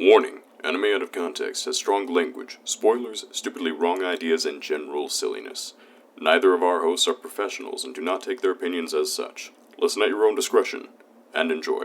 Warning, anime out of context has strong language, spoilers, stupidly wrong ideas, and general silliness. Neither of our hosts are professionals and do not take their opinions as such. Listen at your own discretion, and enjoy.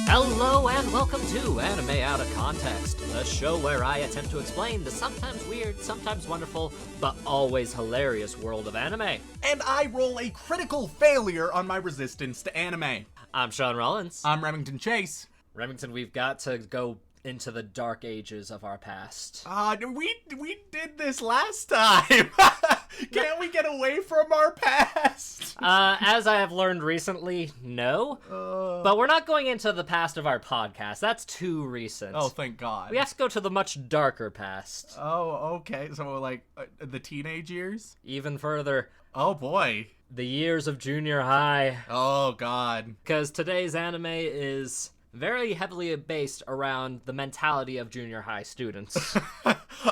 Hello and welcome to Anime Out of Context, the show where I attempt to explain the sometimes weird, sometimes wonderful, but always hilarious world of anime. And I roll a critical failure on my resistance to anime. I'm Shaun Rollins. I'm Remington Chase. Remington, we've got to go into the dark ages of our past. We did this last time. Can't we get away from our past? As I have learned recently, no. But we're not going into the past of our podcast. That's too recent. Oh, thank God. We have to go to the much darker past. Oh, okay. So, the teenage years? Even further. Oh, boy. The years of junior high. Oh, God. Because today's anime is very heavily based around the mentality of junior high students.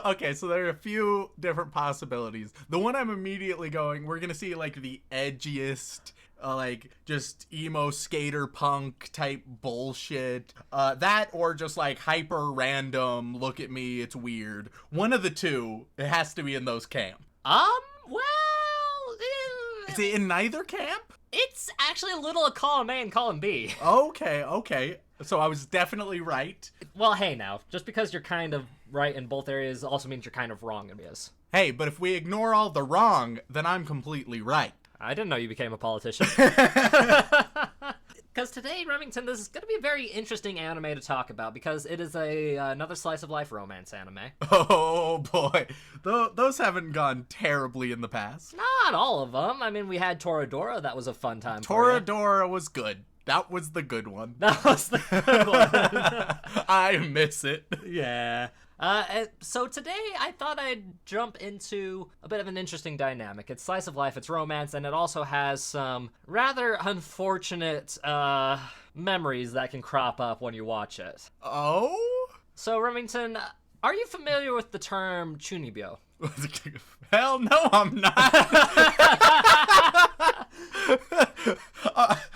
Okay, so there are a few different possibilities. The one I'm immediately going, we're gonna see, the edgiest, just emo skater punk type bullshit. That or just, hyper random, look at me, it's weird. One of the two, it has to be in those camp. Is it in neither camp? It's actually a little a column A and column B. Okay. So I was definitely right. Well, hey now, just because you're kind of right in both areas also means you're kind of wrong in this. Hey, but if we ignore all the wrong, then I'm completely right. I didn't know you became a politician. Because today, Remington, this is going to be a very interesting anime to talk about because it is another slice of life romance anime. Oh boy, those haven't gone terribly in the past. Not all of them. I mean, we had Toradora. That was a fun time. Toradora was good. That was the good one. That was the good one. I miss it. Yeah. So today I thought I'd jump into a bit of an interesting dynamic. It's slice of life, it's romance, and it also has some rather unfortunate memories that can crop up when you watch it. Oh? So Remington, are you familiar with the term Chunibyo? Hell no, I'm not.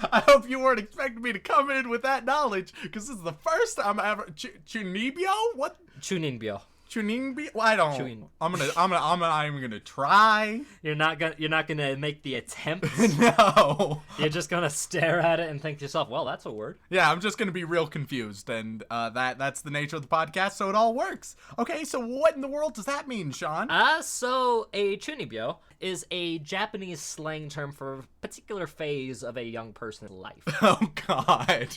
I hope you weren't expecting me to come in with that knowledge, because this is the first time I ever. Chunibyo? What? Chuninbyo. Chunibyo? Well, I don't. I'm gonna try. You're not gonna make the attempt. No. You're just gonna stare at it and think to yourself, well, that's a word. Yeah, I'm just gonna be real confused, and that's the nature of the podcast, so it all works. Okay, so what in the world does that mean, Shaun? So a Chunibyo is a Japanese slang term for a particular phase of a young person's life. Oh God.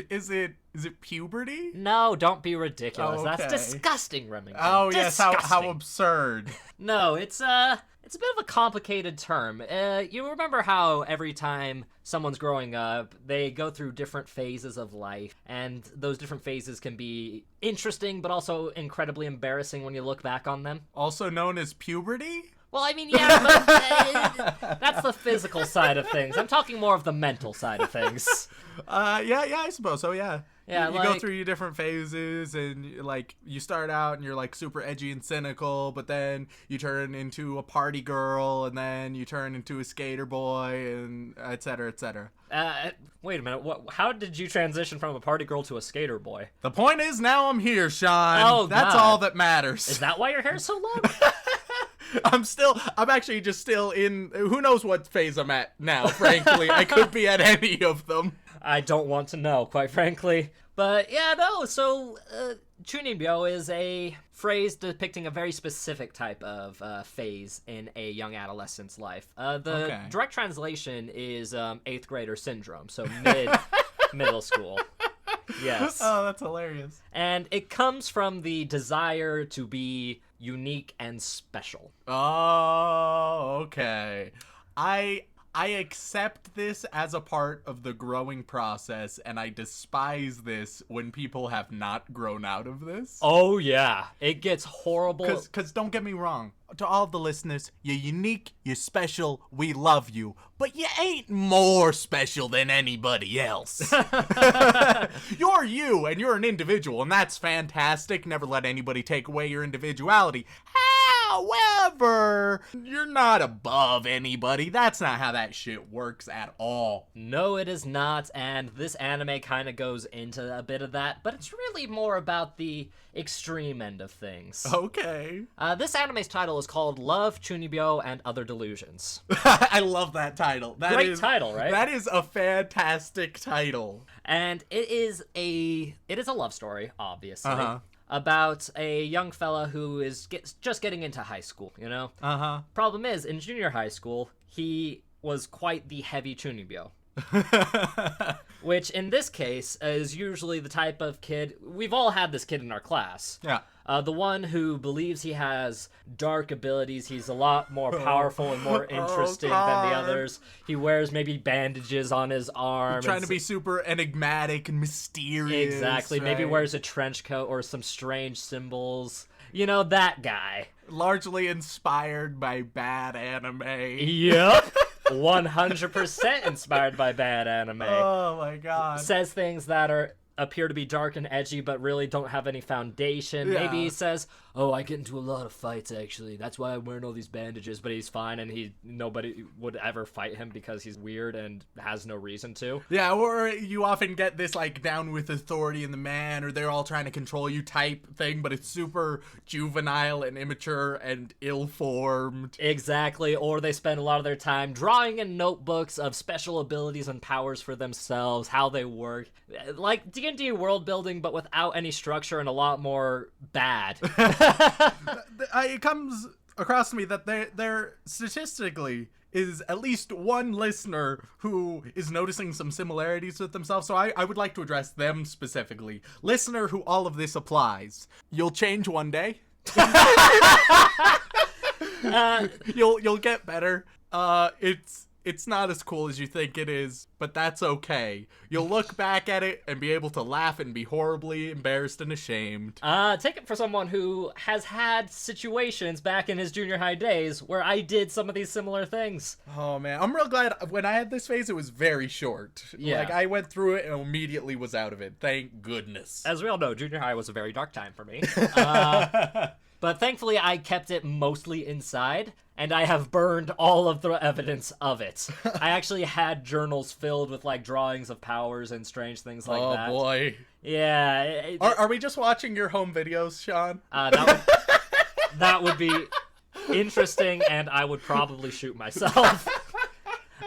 Is it puberty? No, don't be ridiculous. Oh, okay. That's disgusting, Remington. Oh yes, disgusting. how absurd. No, it's a bit of a complicated term. You remember how every time someone's growing up, they go through different phases of life, and those different phases can be interesting, but also incredibly embarrassing when you look back on them? Also known as puberty? Well, I mean, yeah, but that's the physical side of things. I'm talking more of the mental side of things. Yeah, I suppose so, yeah. Yeah, you go through your different phases, and you start out and you're super edgy and cynical, but then you turn into a party girl, and then you turn into a skater boy, and et cetera, et cetera. Wait a minute. How did you transition from a party girl to a skater boy? The point is, now I'm here, Shaun. Oh, that's God. all that matters. Is that why your hair's so long? I'm actually just still in, who knows what phase I'm at now, frankly. I could be at any of them. I don't want to know, quite frankly. But yeah, no, so Chunibyo is a phrase depicting a very specific type of phase in a young adolescent's life. The direct translation is 8th grader syndrome, so middle school. Yes. Oh, that's hilarious. And it comes from the desire to be unique and special. Oh, okay. I I accept this as a part of the growing process, and I despise this when people have not grown out of this. Oh, yeah. It gets horrible. Because don't get me wrong. To all the listeners, you're unique, you're special, we love you. But you ain't more special than anybody else. You're you, and you're an individual, and that's fantastic. Never let anybody take away your individuality. However, you're not above anybody. That's not how that shit works at all. No, it is not, and this anime kind of goes into a bit of that, but it's really more about the extreme end of things. Okay. This anime's title is called Love, Chunibyo, and Other Delusions. I love that title. Great title, right? That is a fantastic title. And it is a love story, obviously. Uh-huh. About a young fella who is just getting into high school, you know? Uh-huh. Problem is, in junior high school, he was quite the heavy Chunibyo. Which, in this case, is usually the type of kid... We've all had this kid in our class. Yeah. The one who believes he has dark abilities. He's a lot more powerful and more interesting than the others. He wears maybe bandages on his arm. Trying to be super enigmatic and mysterious. Exactly. Right? Maybe wears a trench coat or some strange symbols. You know, that guy. Largely inspired by bad anime. Yep. 100% inspired by bad anime. Oh my god. Says things that appear to be dark and edgy but really don't have any foundation. Yeah. Maybe he says, oh, I get into a lot of fights actually, that's why I'm wearing all these bandages, but he's fine and nobody would ever fight him because he's weird and has no reason to. Yeah, or you often get this like down with authority in the man, or they're all trying to control you type thing, but it's super juvenile and immature and ill-formed. Exactly, or they spend a lot of their time drawing in notebooks of special abilities and powers for themselves, how they work. Like D&D world building, but without any structure and a lot more bad. It comes across to me that there statistically is at least one listener who is noticing some similarities with themselves, so I would like to address them specifically. Listener who all of this applies. You'll change one day. You'll get better. It's not as cool as you think it is, but that's okay. You'll look back at it and be able to laugh and be horribly embarrassed and ashamed. Take it for someone who has had situations back in his junior high days where I did some of these similar things. Oh man, I'm real glad when I had this phase it was very short. Yeah. Like I went through it and immediately was out of it. Thank goodness. As we all know, junior high was a very dark time for me. But thankfully I kept it mostly inside, and I have burned all of the evidence of it. I actually had journals filled with like drawings of powers and strange things like that. Oh boy. Yeah. Are we just watching your home videos, Shaun? That would be interesting, and I would probably shoot myself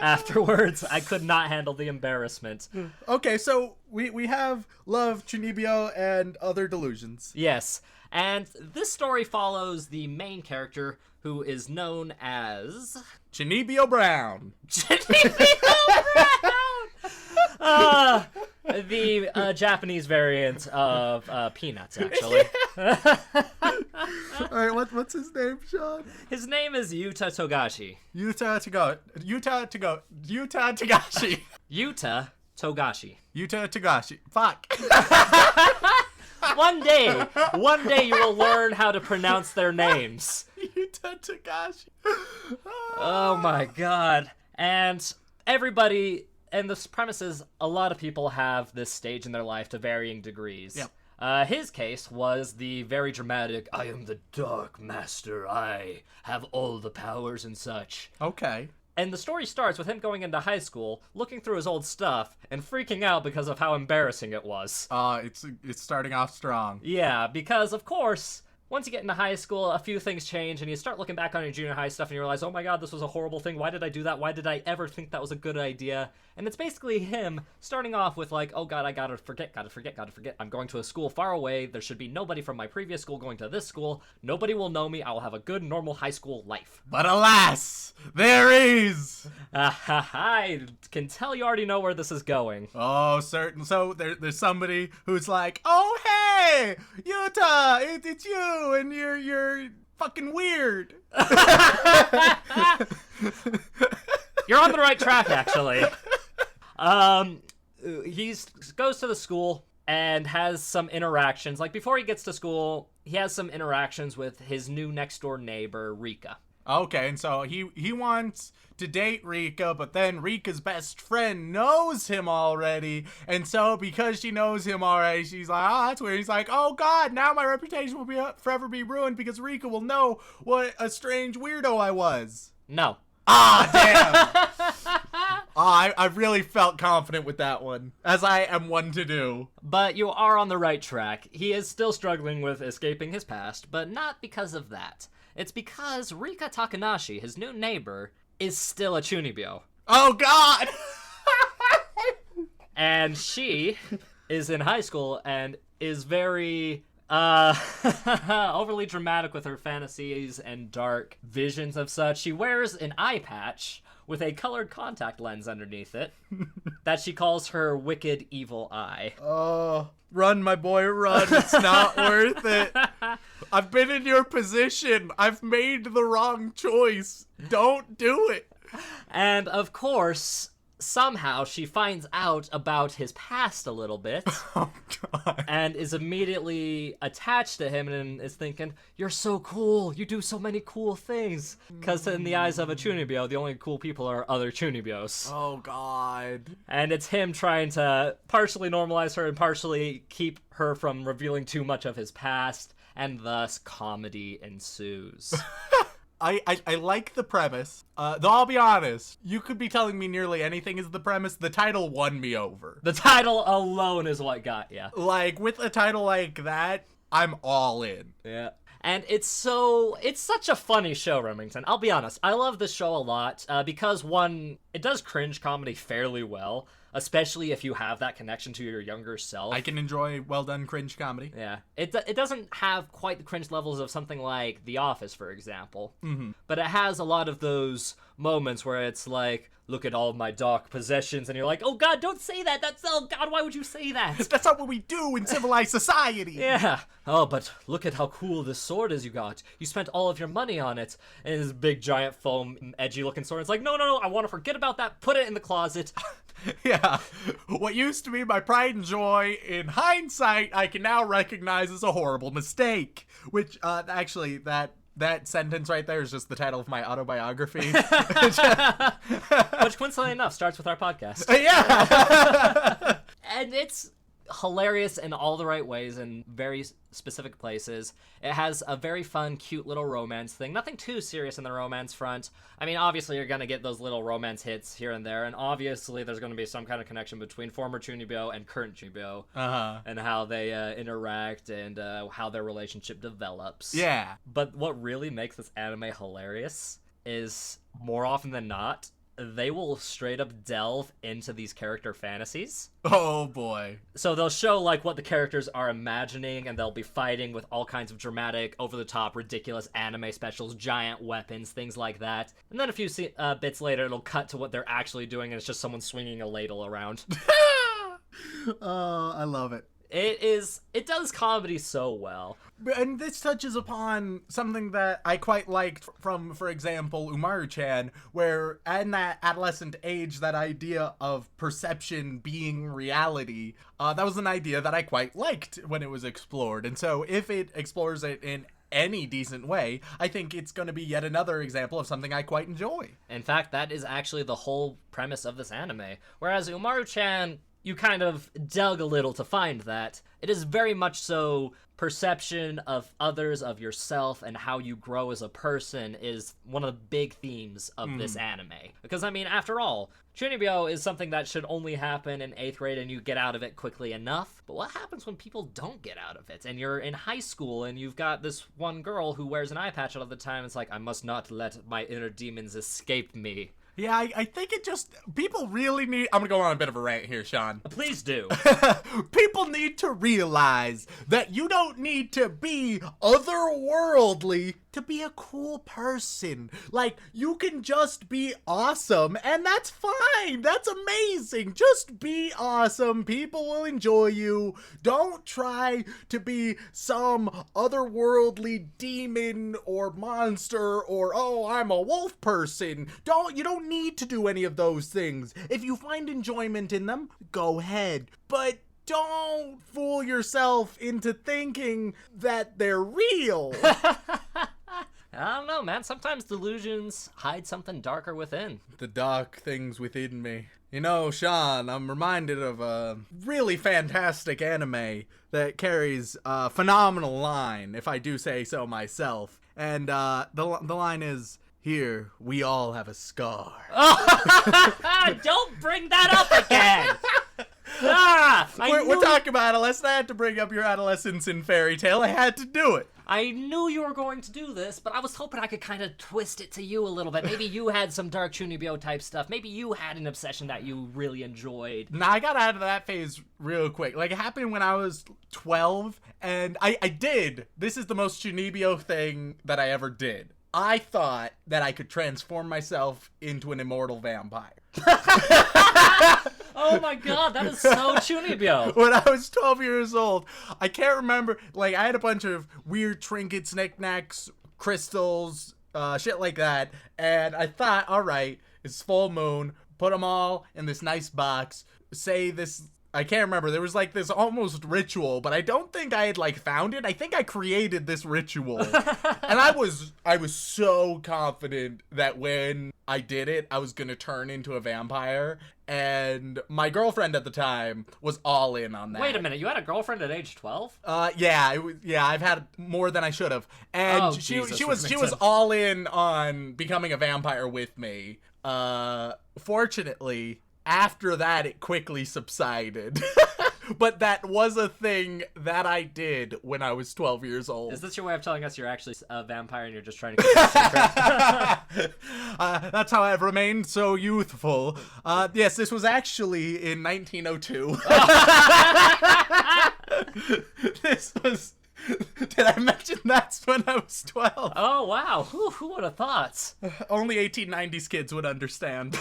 afterwards. I could not handle the embarrassment. Okay, so we have Love, Chunibyo, and Other Delusions. Yes, and this story follows the main character, who is known as... Chunibyo Brown. The Japanese variant of Peanuts, actually. Alright, what's his name, Shaun? His name is Yuta Togashi. Yuta Togashi. Yuta Togashi. Yuta Togashi. Fuck. One day you will learn how to pronounce their names. Yuta Togashi. Oh my god. And everybody, and the premise is a lot of people have this stage in their life to varying degrees. Yep. His case was the very dramatic, I am the Dark Master, I have all the powers and such. Okay. And the story starts with him going into high school, looking through his old stuff, and freaking out because of how embarrassing it was. It's starting off strong. Yeah, because, of course, once you get into high school, a few things change, and you start looking back on your junior high stuff, and you realize, oh my god, this was a horrible thing, why did I do that, why did I ever think that was a good idea? And it's basically him starting off with like, oh god, I gotta forget, I'm going to a school far away, there should be nobody from my previous school going to this school, nobody will know me, I will have a good, normal high school life. But alas, there is! I can tell you already know where this is going. Oh, certain. So there's somebody who's like, oh hey, Yuta, it's you, and you're fucking weird. You're on the right track, actually. He goes to the school and has some interactions. Like, before he gets to school, he has some interactions with his new next-door neighbor, Rika. Okay, and so he wants to date Rika, but then Rika's best friend knows him already, and so because she knows him already, she's like, oh, that's weird. He's like, oh god, now my reputation will forever be ruined because Rika will know what a strange weirdo I was. No. Ah, damn. I really felt confident with that one, as I am one to do. But you are on the right track. He is still struggling with escaping his past, but not because of that. It's because Rika Takanashi, his new neighbor, is still a Chunibyo. Oh god! And she is in high school and is very overly dramatic with her fantasies and dark visions of such. She wears an eye patch with a colored contact lens underneath it that she calls her wicked evil eye. Oh, run, my boy, run. It's not worth it. I've been in your position. I've made the wrong choice. Don't do it. And of course, somehow she finds out about his past a little bit. Oh, God. And is immediately attached to him and is thinking, you're so cool, you do so many cool things. Because in the eyes of a Chunibyo, the only cool people are other Chunibyos. Oh, God. And it's him trying to partially normalize her and partially keep her from revealing too much of his past, and thus comedy ensues. I like the premise, though I'll be honest, you could be telling me nearly anything is the premise. The title won me over. The title alone is what got ya. Like, with a title like that, I'm all in. Yeah. And it's such a funny show, Remington. I'll be honest, I love this show a lot, because one, it does cringe comedy fairly well, especially if you have that connection to your younger self. I can enjoy well-done cringe comedy. Yeah. It doesn't have quite the cringe levels of something like The Office, for example. Mm-hmm. But it has a lot of those moments where it's like, look at all my dark possessions, and you're like, oh god, don't say that! Oh god, why would you say that? That's not what we do in civilized society! Yeah. Oh, but look at how cool this sword is you got. You spent all of your money on it. And this big, giant, foam, edgy-looking sword. It's like, no, I want to forget about that. Put it in the closet. Yeah. What used to be my pride and joy, in hindsight, I can now recognize as a horrible mistake. Which, actually, that sentence right there is just the title of my autobiography. Which, coincidentally enough, starts with our podcast. Yeah! And it's hilarious in all the right ways in very specific places. It has a very fun, cute little romance thing. Nothing too serious in the romance front. I mean, obviously you're going to get those little romance hits here and there, and obviously there's going to be some kind of connection between former Chunibyo and current Chunibyo, and how they interact and how their relationship develops. Yeah. But what really makes this anime hilarious is, more often than not, they will straight up delve into these character fantasies. Oh boy. So they'll show like what the characters are imagining, and they'll be fighting with all kinds of dramatic, over-the-top, ridiculous anime specials, giant weapons, things like that. And then a few bits later, it'll cut to what they're actually doing, and it's just someone swinging a ladle around. Oh, I love it. It does comedy so well. And this touches upon something that I quite liked from, for example, Umaru-chan, where in that adolescent age, that idea of perception being reality, that was an idea that I quite liked when it was explored. And so if it explores it in any decent way, I think it's going to be yet another example of something I quite enjoy. In fact, that is actually the whole premise of this anime. Whereas Umaru-chan, you kind of dug a little to find that. It is very much so perception of others, of yourself, and how you grow as a person is one of the big themes of this anime. Because, I mean, after all, Chunibyo is something that should only happen in 8th grade and you get out of it quickly enough. But what happens when people don't get out of it? And you're in high school and you've got this one girl who wears an eye patch all the time. It's like, I must not let my inner demons escape me. Yeah, I think it just, people really need, I'm gonna go on a bit of a rant here, Shaun. Please do. People need to realize that you don't need to be otherworldly to be a cool person. Like, you can just be awesome, and that's fine. That's amazing. Just be awesome. People will enjoy you. Don't try to be some otherworldly demon or monster or, oh, I'm a wolf person. You don't need to do any of those things. If you find enjoyment in them, go ahead. But don't fool yourself into thinking that they're real. I don't know, man. Sometimes delusions hide something darker within. The dark things within me. You know, Shaun, I'm reminded of a really fantastic anime that carries a phenomenal line, if I do say so myself. And the line is, here, we all have a scar. Don't bring that up again! We're talking about adolescence. I had to bring up your adolescence in Fairy Tale. I had to do it. I knew you were going to do this, but I was hoping I could kind of twist it to you a little bit. Maybe you had some dark Chunibyo type stuff. Maybe you had an obsession that you really enjoyed. Nah, I got out of that phase real quick. Like, it happened when I was 12, and I did. This is the most Chunibyo thing that I ever did. I thought that I could transform myself into an immortal vampire. Oh my god, that is so Chunibyo. When I was 12 years old, I can't remember, like, I had a bunch of weird trinkets, knickknacks, crystals, shit like that, and I thought, alright, it's full moon, put them all in this nice box, say this, I can't remember, there was like this almost ritual, but I don't think I had like found it. I think I created this ritual. And I was so confident that when I did it, I was gonna turn into a vampire. And my girlfriend at the time was all in on that. Wait a minute, you had a girlfriend at age 12? Yeah, I've had more than I should have. And she was all in on becoming a vampire with me. Fortunately, after that, it quickly subsided. But that was a thing that I did when I was 12 years old. Is this your way of telling us you're actually a vampire and you're just trying to keep it secret? That's how I've remained so youthful. Yes, this was actually in 1902. This was... Did I mention that's when I was 12? Oh, wow. Who would have thought? Only 1890s kids would understand.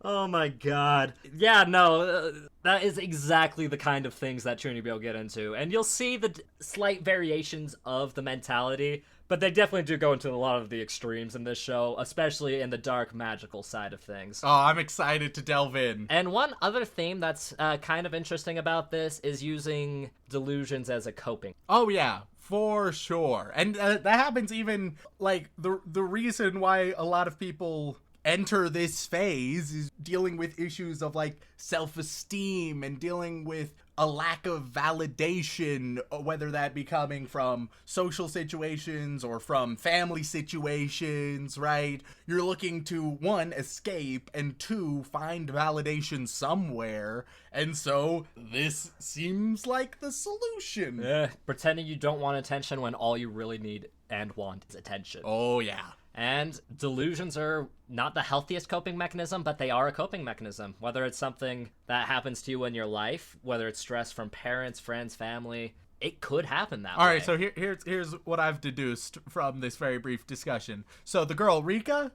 Oh my god. Yeah, no, that is exactly the kind of things that Chunibyo get into. And you'll see the slight variations of the mentality, but they definitely do go into a lot of the extremes in this show, especially in the dark magical side of things. Oh, I'm excited to delve in. And one other theme that's kind of interesting about this is using delusions as a coping. Oh, yeah. For sure. And that happens even, like, the reason why a lot of people enter this phase is dealing with issues of like self-esteem and dealing with a lack of validation, whether that be coming from social situations or from family situations, right? You're looking to, one, escape, and two, find validation somewhere, and so this seems like the solution. Pretending you don't want attention when all you really need and want is attention. Oh, yeah. And delusions are not the healthiest coping mechanism, but they are a coping mechanism. Whether it's something that happens to you in your life, whether it's stress from parents, friends, family, it could happen that way. All right, so here's what I've deduced from this very brief discussion. So the girl, Rika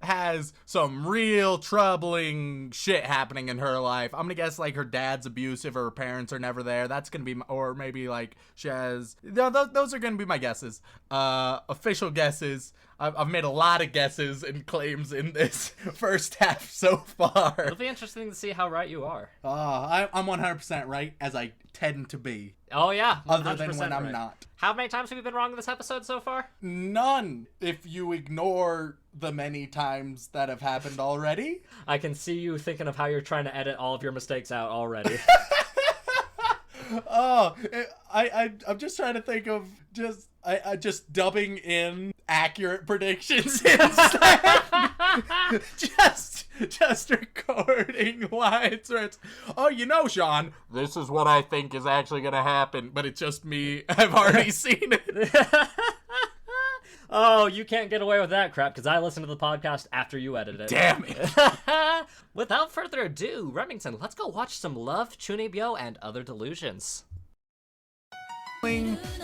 has some real troubling shit happening in her life. I'm gonna guess like her dad's abusive or her parents are never there. That's gonna be, or maybe like she has, those are gonna be my guesses. Official guesses. I've made a lot of guesses and claims in this first half so far. It'll be interesting to see how right you are. I'm 100% right, as I tend to be. Oh, yeah. Other than when I'm not. How many times have you been wrong in this episode so far? None, if you ignore the many times that have happened already. I can see you thinking of how you're trying to edit all of your mistakes out already. I'm just trying to think of just dubbing in accurate predictions instead. just recording lines where it's, oh, you know, Shaun, this is what I think is actually gonna happen, but it's just me. I've already seen it. Oh, you can't get away with that crap, because I listened to the podcast after you edited it. Damn it. Without further ado, Remington, let's go watch some Love, Chunibyo, and Other Delusions.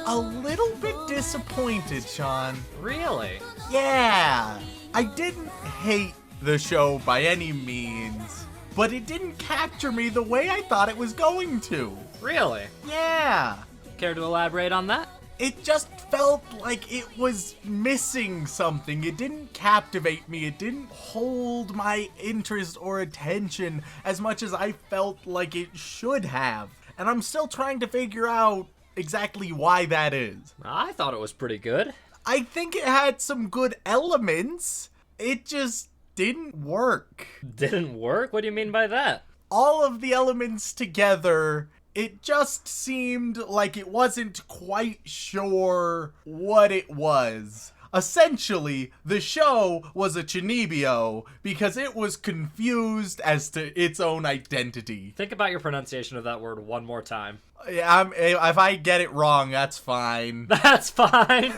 a little bit disappointed, Shaun. Really? Yeah, I didn't hate the show by any means, but it didn't capture me the way I thought it was going to. Really? Yeah. Care to elaborate on that? It just felt like it was missing something. It didn't captivate me. It didn't hold my interest or attention as much as I felt like it should have. And I'm still trying to figure out exactly why that is. I thought it was pretty good. I think it had some good elements. It just didn't work. Didn't work? What do you mean by that? All of the elements together, it just seemed like it wasn't quite sure what it was. Essentially, the show was a Chunibyo because it was confused as to its own identity. Think about your pronunciation of that word one more time. If I get it wrong, that's fine. That's fine.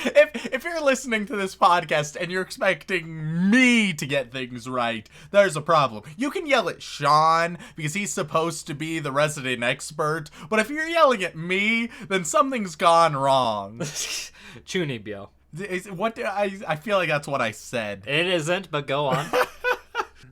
If you're listening to this podcast and you're expecting me to get things right, there's a problem. You can yell at Shaun because he's supposed to be the resident expert, but if you're yelling at me, then something's gone wrong. Chunibyo. I feel like that's what I said. It isn't, but go on.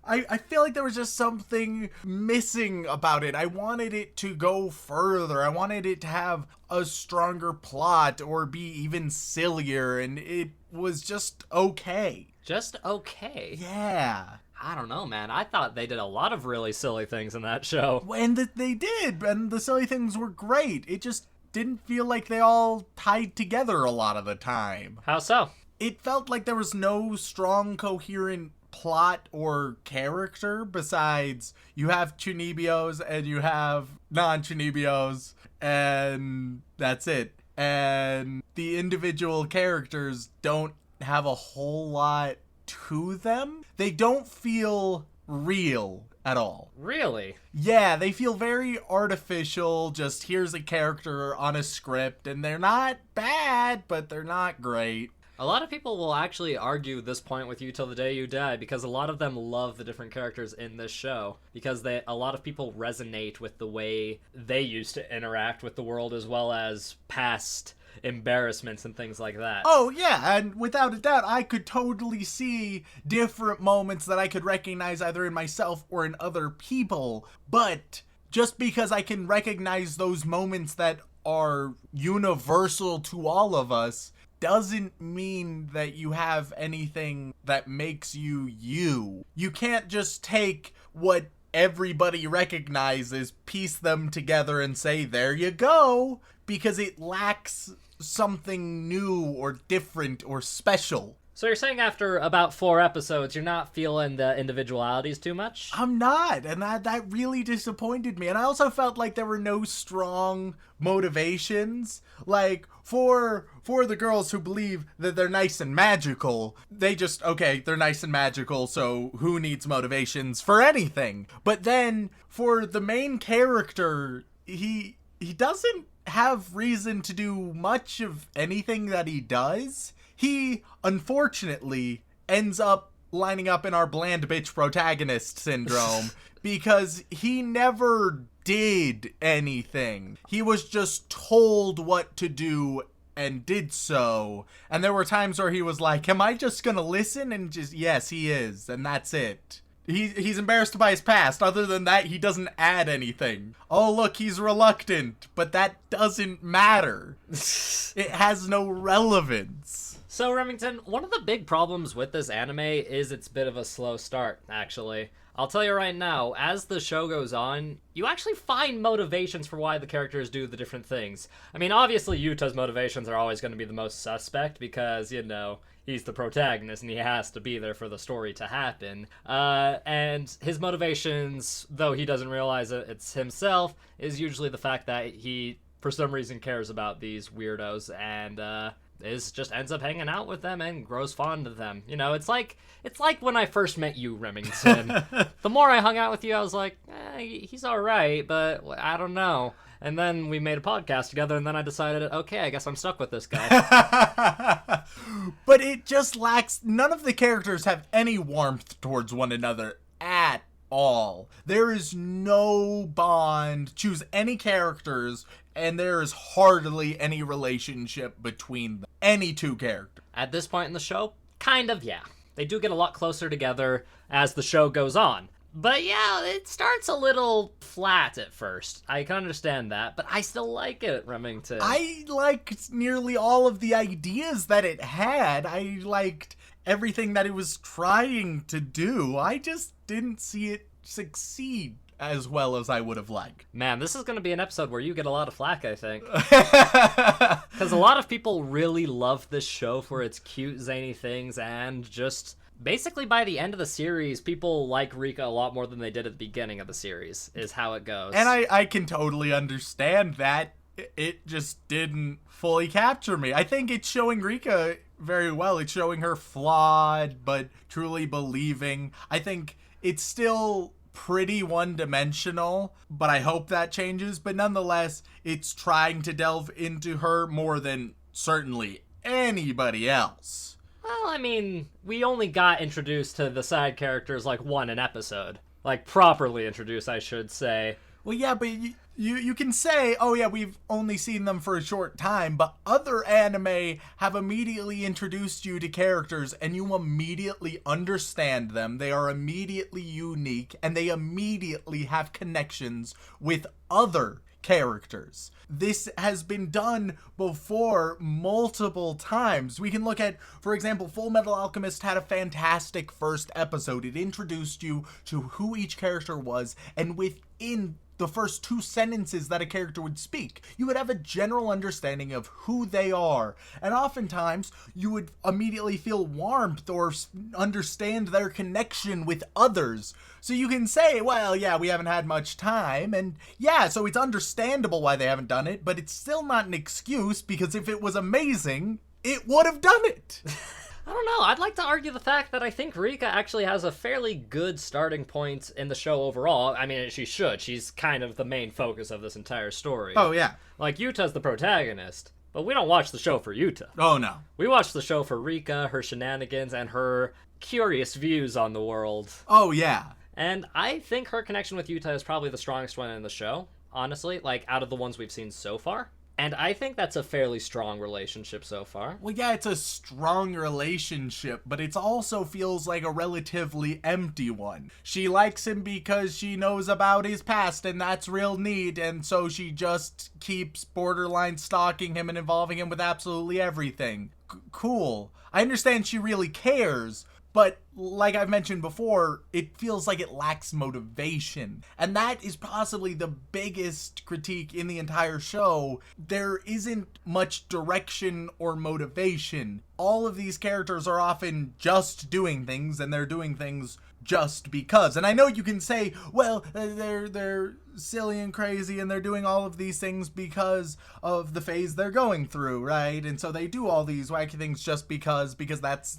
I feel like there was just something missing about it. I wanted it to go further. I wanted it to have a stronger plot or be even sillier, and it was just okay. Just okay? Yeah. I don't know, man. I thought they did a lot of really silly things in that show. And they did, and the silly things were great. It just didn't feel like they all tied together a lot of the time. How so? It felt like there was no strong, coherent plot or character besides you have Chunibyos and you have non-Chunibyos, and that's it. And the individual characters don't have a whole lot to them. They don't feel real at all. Really? Yeah, they feel very artificial, just here's a character on a script, and they're not bad, but they're not great. A lot of people will actually argue this point with you till the day you die because a lot of them love the different characters in this show because a lot of people resonate with the way they used to interact with the world as well as past embarrassments and things like that. Oh yeah, and without a doubt I could totally see different moments that I could recognize either in myself or in other people, but just because I can recognize those moments that are universal to all of us doesn't mean that you have anything that makes you you. You can't just take what everybody recognizes, piece them together and say, there you go, because it lacks something new or different or special. So you're saying after about 4 episodes, you're not feeling the individualities too much? I'm not, and that really disappointed me. And I also felt like there were no strong motivations. Like, for the girls who believe that they're nice and magical, they just, okay, they're nice and magical, so who needs motivations for anything? But then, for the main character, he doesn't have reason to do much of anything that he does. He, unfortunately, ends up lining up in our bland bitch protagonist syndrome because he never did anything. He was just told what to do and did so. And there were times where he was like, am I just gonna listen? And just, yes, he is. And that's it. He's embarrassed by his past. Other than that, he doesn't add anything. Oh, look, he's reluctant. But that doesn't matter. It has no relevance. So, Remington, one of the big problems with this anime is it's a bit of a slow start, actually. I'll tell you right now, as the show goes on, you actually find motivations for why the characters do the different things. I mean, obviously, Yuta's motivations are always going to be the most suspect because, you know, he's the protagonist and he has to be there for the story to happen. And his motivations, though he doesn't realize it's himself, is usually the fact that he, for some reason, cares about these weirdos and, just ends up hanging out with them and grows fond of them. You know, it's like when I first met you, Remington. The more I hung out with you, I was like, he's all right, but I don't know. And then we made a podcast together, and then I decided, okay, I guess I'm stuck with this guy. But it just lacks, none of the characters have any warmth towards one another at all. There is no bond. Choose any characters, and there is hardly any relationship between them. Any two characters. At this point in the show, kind of, yeah. They do get a lot closer together as the show goes on. But yeah, it starts a little flat at first. I can understand that, but I still like it, Remington. I liked nearly all of the ideas that it had. I liked everything that it was trying to do. I just didn't see it succeed as well as I would have liked. Man, this is going to be an episode where you get a lot of flack, I think. Because a lot of people really love this show for its cute, zany things, and just... basically, by the end of the series, people like Rika a lot more than they did at the beginning of the series, is how it goes. And I can totally understand that. It just didn't fully capture me. I think it's showing Rika very well. It's showing her flawed, but truly believing. I think it's still pretty one-dimensional, but I hope that changes. But nonetheless, it's trying to delve into her more than certainly anybody else. Well, I mean, we only got introduced to the side characters like one an episode. Like, properly introduced, I should say. Well, yeah, but you can say, oh yeah, we've only seen them for a short time, but other anime have immediately introduced you to characters and you immediately understand them. They are immediately unique and they immediately have connections with other characters. This has been done before multiple times. We can look at, for example, Full Metal Alchemist had a fantastic first episode. It introduced you to who each character was, and within the first 2 sentences that a character would speak, you would have a general understanding of who they are. And oftentimes, you would immediately feel warmth or understand their connection with others. So you can say, well, yeah, we haven't had much time, and yeah, so it's understandable why they haven't done it, but it's still not an excuse, because if it was amazing, it would have done it. I don't know. I'd like to argue the fact that I think Rika actually has a fairly good starting point in the show overall. I mean, she should. She's kind of the main focus of this entire story. Oh, yeah. Like, Yuta's the protagonist, but we don't watch the show for Yuta. Oh, no. We watch the show for Rika, her shenanigans, and her curious views on the world. Oh, yeah. And I think her connection with Yuta is probably the strongest one in the show, honestly, like, out of the ones we've seen so far. And I think that's a fairly strong relationship so far. Well, yeah, it's a strong relationship, but it also feels like a relatively empty one. She likes him because she knows about his past, and that's real neat, and so she just keeps borderline stalking him and involving him with absolutely everything. Cool. I understand she really cares, but like I've mentioned before, it feels like it lacks motivation. And that is possibly the biggest critique in the entire show. There isn't much direction or motivation. All of these characters are often just doing things, and they're doing things just because. And I know you can say, well, they're silly and crazy and they're doing all of these things because of the phase they're going through, right? And so they do all these wacky things just because that's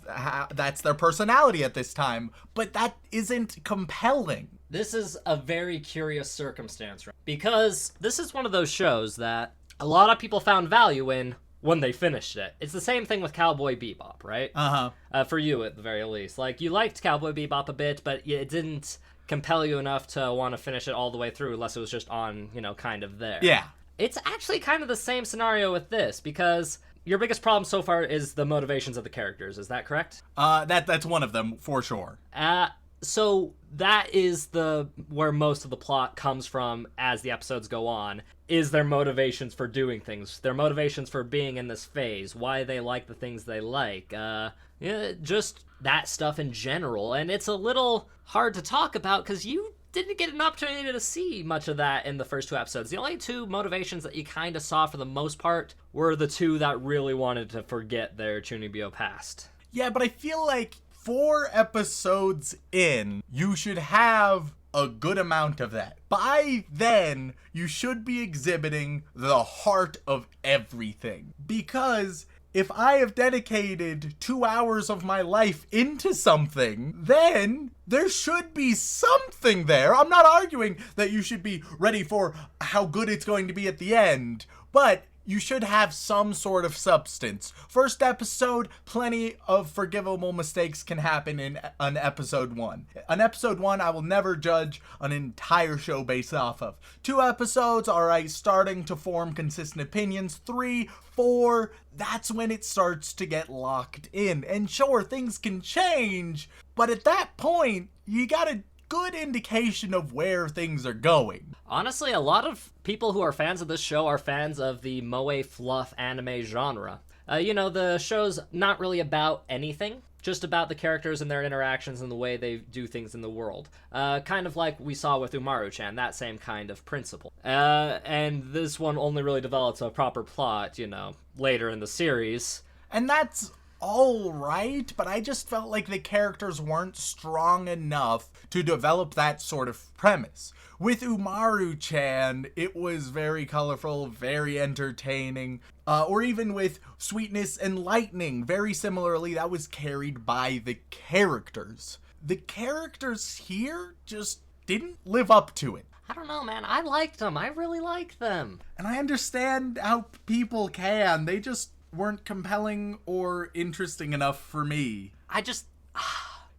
their personality at this time. But that isn't compelling. This is a very curious circumstance, right? Because this is one of those shows that a lot of people found value in when they finished it. It's the same thing with Cowboy Bebop, right? For you, at the very least. Like, you liked Cowboy Bebop a bit, but it didn't compel you enough to want to finish it all the way through unless it was just on, kind of there. Yeah. It's actually kind of the same scenario with this, because your biggest problem so far is the motivations of the characters. Is that correct? That's one of them, for sure. So that is where most of the plot comes from as the episodes go on, is their motivations for doing things, their motivations for being in this phase, why they like the things they like, just that stuff in general. And it's a little hard to talk about because you didn't get an opportunity to see much of that in the first 2 episodes. The only 2 motivations that you kind of saw for the most part were the 2 that really wanted to forget their Chunibyo past. Yeah, but I feel like 4 episodes in, you should have a good amount of that. By then, you should be exhibiting the heart of everything. Because if I have dedicated 2 hours of my life into something, then there should be something there. I'm not arguing that you should be ready for how good it's going to be at the end, but you should have some sort of substance. First episode, plenty of forgivable mistakes can happen in an episode 1. An episode 1, I will never judge an entire show based off of. 2 episodes, alright, starting to form consistent opinions. 3, 4, that's when it starts to get locked in. And sure, things can change, but at that point, you got a good indication of where things are going. Honestly, a lot of people who are fans of this show are fans of the moe fluff anime genre. The show's not really about anything, just about the characters and their interactions and the way they do things in the world. Kind of like we saw with Umaru-chan, that same kind of principle. And this one only really develops a proper plot, later in the series. And that's all right, but I just felt like the characters weren't strong enough to develop that sort of premise. With Umaru-chan, it was very colorful, very entertaining, or even with Sweetness and Lightning, very similarly, that was carried by the characters. The characters here just didn't live up to it. I don't know, man. I liked them. I really liked them. And I understand how people can. They just weren't compelling or interesting enough for me.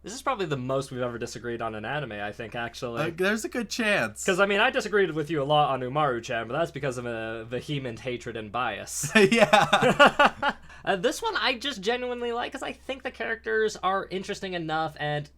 This is probably the most we've ever disagreed on an anime, I think, actually. There's a good chance. Because, I disagreed with you a lot on Umaru-chan, but that's because of a vehement hatred and bias. Yeah. This one I just genuinely like, because I think the characters are interesting enough, and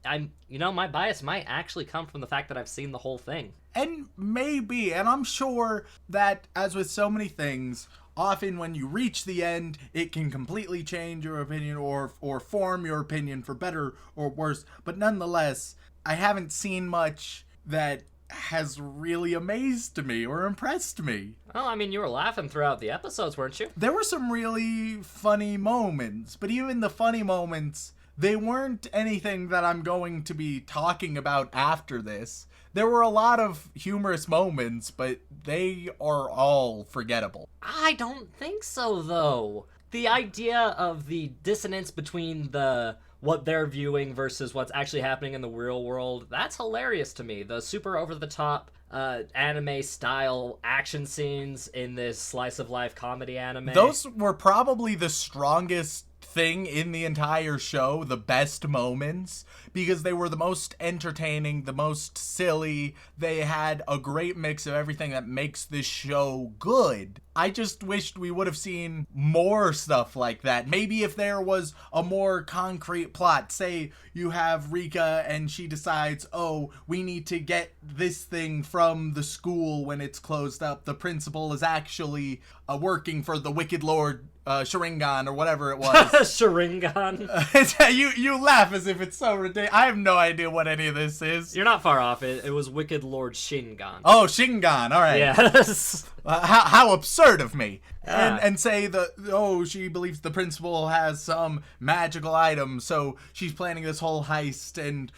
my bias might actually come from the fact that I've seen the whole thing. And maybe, and I'm sure that, as with so many things, often when you reach the end, it can completely change your opinion or form your opinion for better or worse. But nonetheless, I haven't seen much that has really amazed me or impressed me. Well, you were laughing throughout the episodes, weren't you? There were some really funny moments, but even the funny moments, they weren't anything that I'm going to be talking about after this. There were a lot of humorous moments, but they are all forgettable. I don't think so, though. The idea of the dissonance between what they're viewing versus what's actually happening in the real world, that's hilarious to me. The super over-the-top anime-style action scenes in this slice-of-life comedy anime. Those were probably the strongest thing in the entire show, the best moments, because they were the most entertaining, the most silly. They had a great mix of everything that makes this show good. I just wished we would have seen more stuff like that. Maybe if there was a more concrete plot, say you have Rika and she decides, oh, we need to get this thing from the school when it's closed up. The principal is actually working for the Wicked Lord Sharingan or whatever it was. Sharingan. You laugh as if it's so ridiculous. I have no idea what any of this is. You're not far off. It was Wicked Lord Shingan. Oh, Shingan. All right. Yes. How absurd of me. And say she believes the principal has some magical item, so she's planning this whole heist, and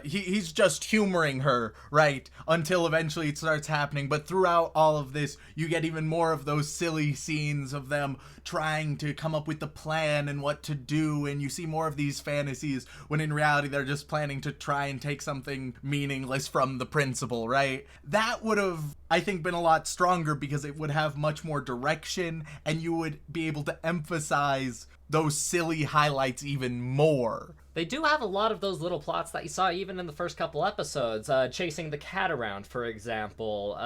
he's just humoring her, right? Until eventually it starts happening. But throughout all of this, you get even more of those silly scenes of them trying to come up with the plan and what to do, and you see more of these fantasies when in reality they're just planning to try and take something meaningless from the principal, right? That would have, I think, been a lot stronger because it would have much more direction and you would be able to emphasize those silly highlights even more. They do have a lot of those little plots that you saw even in the first couple episodes. Chasing the cat around, for example.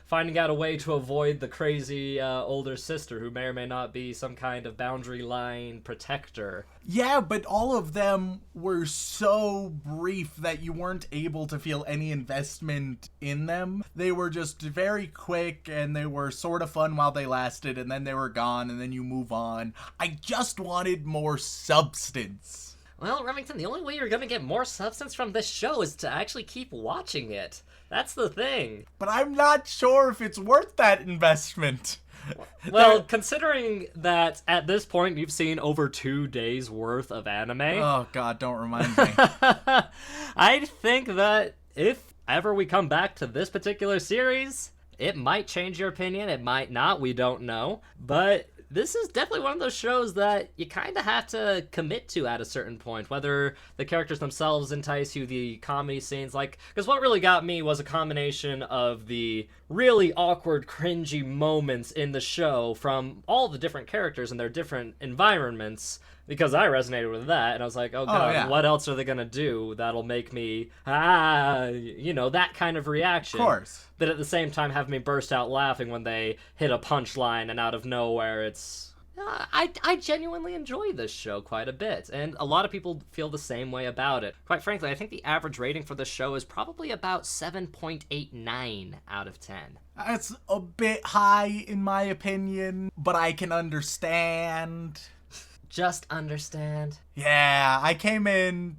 Finding out a way to avoid the crazy older sister who may or may not be some kind of boundary line protector. Yeah, but all of them were so brief that you weren't able to feel any investment in them. They were just very quick and they were sort of fun while they lasted, and then they were gone and then you move on. I just wanted more substance. Well, Remington, the only way you're gonna get more substance from this show is to actually keep watching it. That's the thing. But I'm not sure if it's worth that investment. Well, considering that at this point you've seen over 2 days worth of anime. Oh god, don't remind me. I think that if ever we come back to this particular series, it might change your opinion, it might not, we don't know. But this is definitely one of those shows that you kind of have to commit to at a certain point, whether the characters themselves entice you, the comedy scenes, like, because what really got me was a combination of the really awkward, cringy moments in the show from all the different characters and their different environments, because I resonated with that, and I was like, oh god, yeah. what else are they gonna do that'll make me, that kind of reaction. Of course. But at the same time have me burst out laughing when they hit a punchline and out of nowhere it's... I genuinely enjoy this show quite a bit, and a lot of people feel the same way about it. Quite frankly, I think the average rating for the show is probably about 7.89 out of 10. That's a bit high in my opinion, but I can understand. Just understand. Yeah, I came in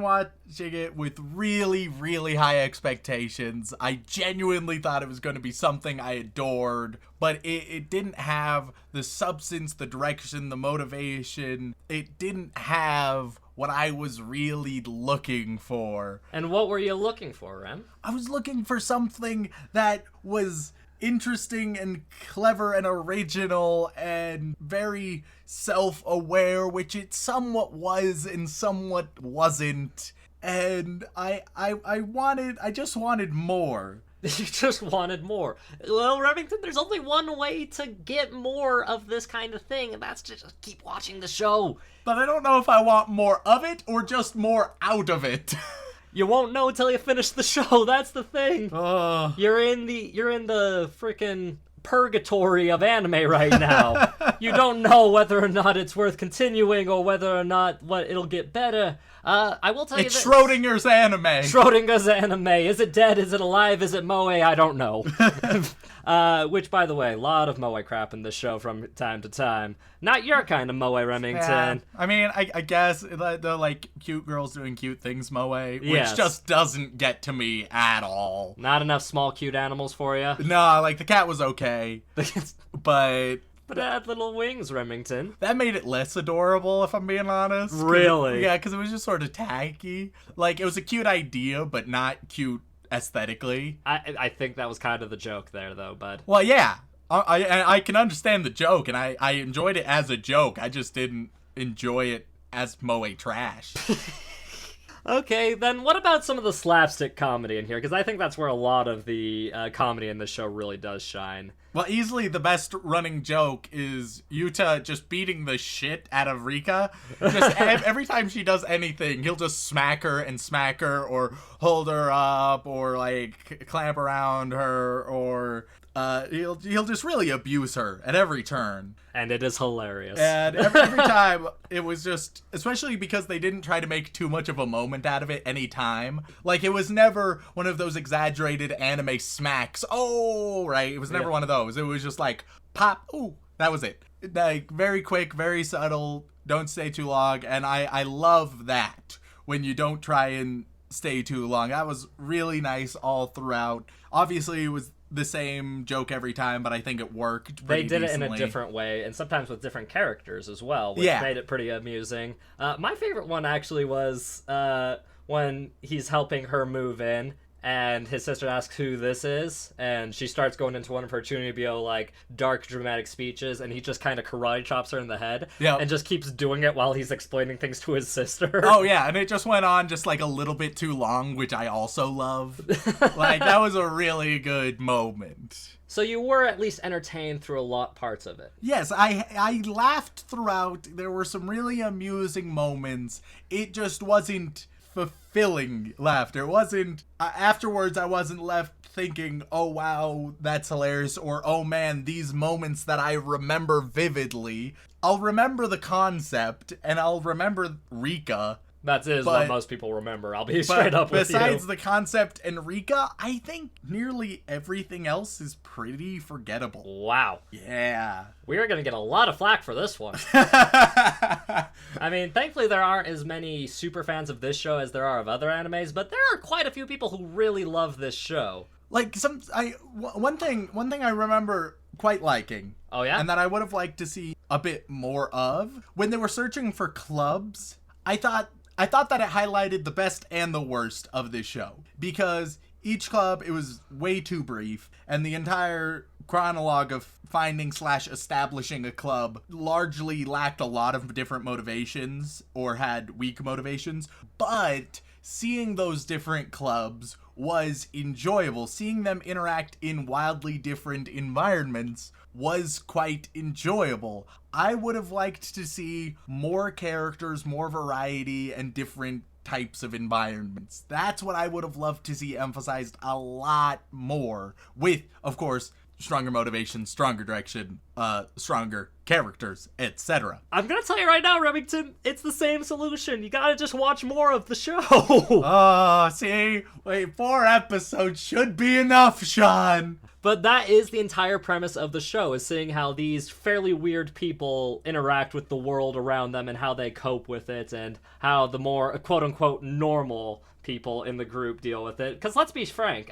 watching it with really, really high expectations. I genuinely thought it was going to be something I adored, but it didn't have the substance, the direction, the motivation. It didn't have what I was really looking for. And what were you looking for, Rem? I was looking for something that was interesting and clever and original and very self-aware, which it somewhat was and somewhat wasn't. And I just wanted more. You just wanted more. Well, Remington, there's only one way to get more of this kind of thing, and that's to just keep watching the show. But I don't know if I want more of it or just more out of it. You won't know until you finish the show. That's the thing. You're in the freaking purgatory of anime right now. You don't know whether or not it's worth continuing or whether or not it'll get better. I will tell you It's this. Schrodinger's anime. Schrodinger's anime. Is it dead? Is it alive? Is it moe? I don't know. Which, by the way, a lot of moe crap in this show from time to time. Not your kind of moe, Remington. Yeah. I mean, I guess the like cute girls doing cute things moe, which Yes. just doesn't get to me at all. Not enough small, cute animals for you. No, like the cat was okay, but But it had little wings, Remington. that made it less adorable, if I'm being honest. Really? Yeah, because it was just sort of tacky. Like, it was a cute idea, but not cute aesthetically. I think that was kind of the joke there, though, bud. Well, yeah. I can understand the joke, and I enjoyed it as a joke. I just didn't enjoy it as moe trash. Okay, then what about some of the slapstick comedy in here? Because I think that's where a lot of the comedy in this show really does shine. Well, easily the best running joke is Yuta just beating the shit out of Rika. Just every time she does anything, he'll just smack her, or hold her up, or like clamp around her, or he'll just really abuse her at every turn. And it is hilarious. And every time, it was just, especially because they didn't try to make too much of a moment out of it any time. Like, it was never one of those exaggerated anime smacks. Oh, right. It was never one of those. It was just like, pop, ooh, that was it. Like, very quick, very subtle, don't stay too long. And I love that when you don't try and stay too long. That was really nice all throughout. Obviously, it was the same joke every time, but I think it worked pretty They did decently. it in a different way, and sometimes with different characters as well, which Yeah. made it pretty amusing. My favorite one actually was when he's helping her move in, and his sister asks who this is, and she starts going into one of her Chunibyo, like, dark, dramatic speeches, and he just kind of karate chops her in the head, Yep. and just keeps doing it while he's explaining things to his sister. Oh, yeah, and it just went on just, like, a little bit too long, which I also love. Like, that was a really good moment. So you were at least entertained through parts of it. Yes, I laughed throughout. There were some really amusing moments. It just wasn't fulfilling laughter. It wasn't... afterwards, I wasn't left thinking, oh, wow, that's hilarious, or, oh, man, these moments that I remember vividly. I'll remember the concept, and I'll remember Rika. That is But- what most people remember. I'll be straight up with you. Besides the concept and Rika, I think nearly everything else is pretty forgettable. Wow. Yeah. We are going to get a lot of flack for this one. I mean, thankfully there aren't as many super fans of this show as there are of other animes, but there are quite a few people who really love this show. Like one thing I remember quite liking. Oh, yeah? And that I would have liked to see a bit more of, when they were searching for clubs, I thought that it highlighted the best and the worst of this show, because each club, it was way too brief, and the entire chronologue of finding / establishing a club largely lacked a lot of different motivations or had weak motivations, but seeing those different clubs was enjoyable. Seeing them interact in wildly different environments was quite enjoyable. I would have liked to see more characters, more variety, and different types of environments. That's what I would have loved to see emphasized a lot more, with, of course, stronger motivation, stronger direction, stronger characters, etc. I'm gonna tell you right now, Remington, it's the same solution. You gotta just watch more of the show. Oh, see? Wait, 4 episodes should be enough, Shaun. But that is the entire premise of the show, is seeing how these fairly weird people interact with the world around them and how they cope with it, and how the more quote-unquote normal people in the group deal with it. Because let's be frank,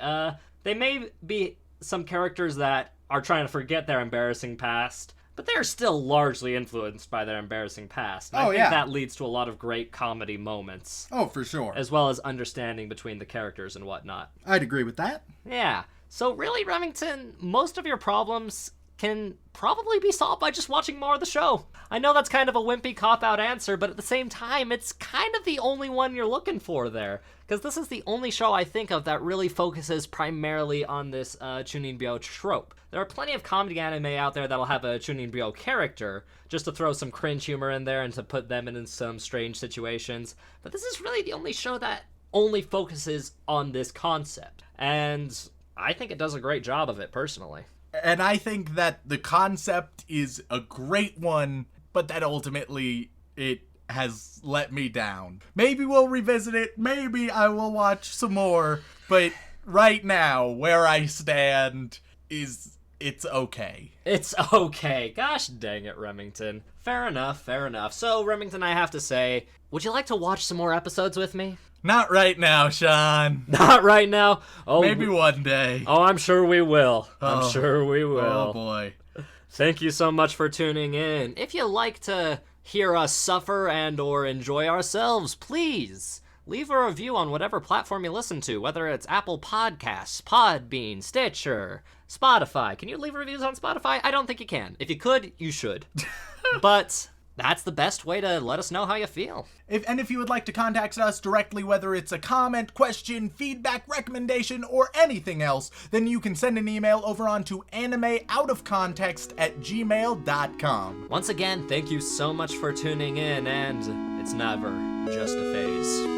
they may be some characters that are trying to forget their embarrassing past, but they're still largely influenced by their embarrassing past. And I think that leads to a lot of great comedy moments. Oh, for sure. As well as understanding between the characters and whatnot. I'd agree with that. Yeah. So really, Remington, most of your problems can probably be solved by just watching more of the show. I know that's kind of a wimpy cop-out answer, but at the same time, it's kind of the only one you're looking for there. Because this is the only show I think of that really focuses primarily on this Chunibyo trope. There are plenty of comedy anime out there that'll have a Chunibyo character, just to throw some cringe humor in there and to put them in some strange situations. But this is really the only show that only focuses on this concept. And I think it does a great job of it, personally. And I think that the concept is a great one, but that ultimately it has let me down. Maybe we'll revisit it, maybe I will watch some more, but right now, where I stand is it's okay. It's okay. Gosh dang it, Remington. Fair enough, fair enough. So, Remington, I have to say, would you like to watch some more episodes with me? Not right now, Shaun. Not right now? Oh, maybe one day. Oh, I'm sure we will. I'm sure we will. Oh, boy. Thank you so much for tuning in. If you like to hear us suffer and or enjoy ourselves, please leave a review on whatever platform you listen to, whether it's Apple Podcasts, Podbean, Stitcher, Spotify. Can you leave reviews on Spotify? I don't think you can. If you could, you should. But that's the best way to let us know how you feel. If you would like to contact us directly, whether it's a comment, question, feedback, recommendation, or anything else, then you can send an email over on to animeoutofcontext@gmail.com. Once again, thank you so much for tuning in, and it's never just a phase.